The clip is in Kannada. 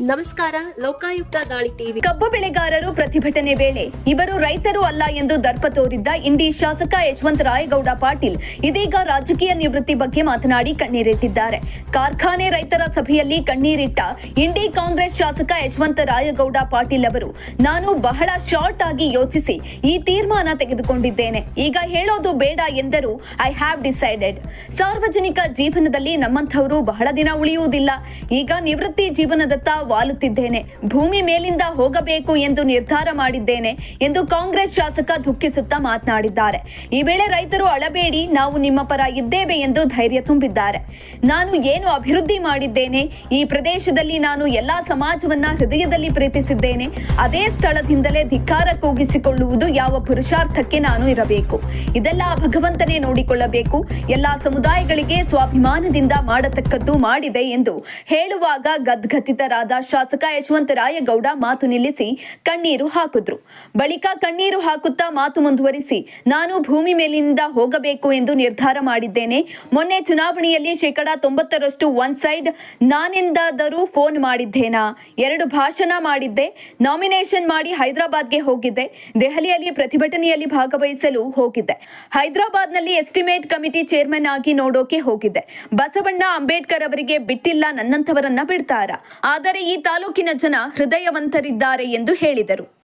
ನಮಸ್ಕಾರ. ಲೋಕಾಯುಕ್ತ ದಾಳಿ ಟಿವಿ. ಕಬ್ಬು ಬೆಳೆಗಾರರು ಪ್ರತಿಭಟನೆ ವೇಳೆ ಇವರು ರೈತರು ಅಲ್ಲ ಎಂದು ದರ್ಪ ತೋರಿದ್ದ ಇಂಡಿ ಶಾಸಕ ಯಶವಂತರಾಯಗೌಡ ಪಾಟೀಲ್ ಇದೀಗ ರಾಜಕೀಯ ನಿವೃತ್ತಿ ಬಗ್ಗೆ ಮಾತನಾಡಿ ಕಣ್ಣೀರಿಟ್ಟಿದ್ದಾರೆ. ಕಾರ್ಖಾನೆ ರೈತರ ಸಭೆಯಲ್ಲಿ ಕಣ್ಣೀರಿಟ್ಟ ಇಂಡಿ ಕಾಂಗ್ರೆಸ್ ಶಾಸಕ ಯಶವಂತರಾಯಗೌಡ ಪಾಟೀಲ್ ಅವರು, ನಾನು ಬಹಳ ಶಾರ್ಟ್ ಆಗಿ ಯೋಚಿಸಿ ಈ ತೀರ್ಮಾನ ತೆಗೆದುಕೊಂಡಿದ್ದೇನೆ. ಈಗ ಹೇಳೋದು ಬೇಡ ಎಂದರು. I have decided. ಸಾರ್ವಜನಿಕ ಜೀವನದಲ್ಲಿ ನಮ್ಮಂಥವರು ಬಹಳ ದಿನ ಉಳಿಯುವುದಿಲ್ಲ. ಈಗ ನಿವೃತ್ತಿ ಜೀವನದತ್ತ ವಾಲುತ್ತಿದ್ದೇನೆ. ಭೂಮಿ ಮೇಲಿಂದ ಹೋಗಬೇಕು ಎಂದು ನಿರ್ಧಾರ ಮಾಡಿದ್ದೇನೆ ಎಂದು ಕಾಂಗ್ರೆಸ್ ಶಾಸಕ ದುಃಖಿಸುತ್ತಾ ಮಾತನಾಡಿದ್ದಾರೆ. ಈ ವೇಳೆ ರೈತರು ಅಳಬೇಡಿ, ನಾವು ನಿಮ್ಮ ಪರ ಇದ್ದೇವೆ ಎಂದು ಧೈರ್ಯ ತುಂಬಿದ್ದಾರೆ. ನಾನು ಏನು ಅಭಿವೃದ್ಧಿ ಮಾಡಿದ್ದೇನೆ, ಈ ಪ್ರದೇಶದಲ್ಲಿ ನಾನು ಎಲ್ಲಾ ಸಮಾಜವನ್ನ ಹೃದಯದಲ್ಲಿ ಪ್ರೀತಿಸಿದ್ದೇನೆ. ಅದೇ ಸ್ಥಳದಿಂದಲೇ ಧಿಕ್ಕಾರ ಕೂಗಿಸಿಕೊಳ್ಳುವುದು ಯಾವ ಪುರುಷಾರ್ಥಕ್ಕೆ ನಾನು ಇರಬೇಕು? ಇದೆಲ್ಲ ಭಗವಂತನೇ ನೋಡಿಕೊಳ್ಳಬೇಕು. ಎಲ್ಲಾ ಸಮುದಾಯಗಳಿಗೆ ಸ್ವಾಭಿಮಾನದಿಂದ ಮಾಡತಕ್ಕದ್ದು ಮಾಡಿದೆ ಎಂದು ಹೇಳುವಾಗ ಗದ್ಗದಿತರಾದ ಶಾಸಕ ಯಶವಂತರಾಯಗೌಡ ಮಾತು ನಿಲ್ಲಿಸಿ ಕಣ್ಣೀರು ಹಾಕಿದ್ರು. ಬಳಿಕ ಕಣ್ಣೀರು ಹಾಕುತ್ತಾ ಮಾತು ಮುಂದುವರಿಸಿ, ನಾನು ಭೂಮಿ ಮೇಲಿಂದ ಹೋಗಬೇಕು ಎಂದು ನಿರ್ಧಾರ ಮಾಡಿದ್ದೇನೆ. ಮೊನ್ನೆ ಚುನಾವಣೆಯಲ್ಲಿ 90% ಒನ್ ಸೈಡ್. ನಾನೆಂದಾದರೂ ಫೋನ್ ಮಾಡಿದ್ದೇನಾ? 2 ಭಾಷಣ ಮಾಡಿದ್ದೆ. ನಾಮಿನೇಷನ್ ಮಾಡಿ ಹೈದರಾಬಾದ್ಗೆ ಹೋಗಿದ್ದೆ. ದೆಹಲಿಯಲ್ಲಿ ಪ್ರತಿಭಟನೆಯಲ್ಲಿ ಭಾಗವಹಿಸಲು ಹೋಗಿದ್ದೆ. ಹೈದರಾಬಾದ್ನಲ್ಲಿ ಎಸ್ಟಿಮೇಟ್ ಕಮಿಟಿ ಚೇರ್ಮನ್ ಆಗಿ ನೋಡೋಕೆ ಹೋಗಿದ್ದೆ. ಬಸವಣ್ಣ ಅಂಬೇಡ್ಕರ್ ಅವರಿಗೆ ಬಿಟ್ಟಿಲ್ಲ, ನನ್ನಂಥವರನ್ನ ಬಿಡ್ತಾರ. ಆದರೆ ಈ ತಾಲೂಕಿನ ಜನ ಹೃದಯವಂತರಿದ್ದಾರೆ ಎಂದು ಹೇಳಿದರು.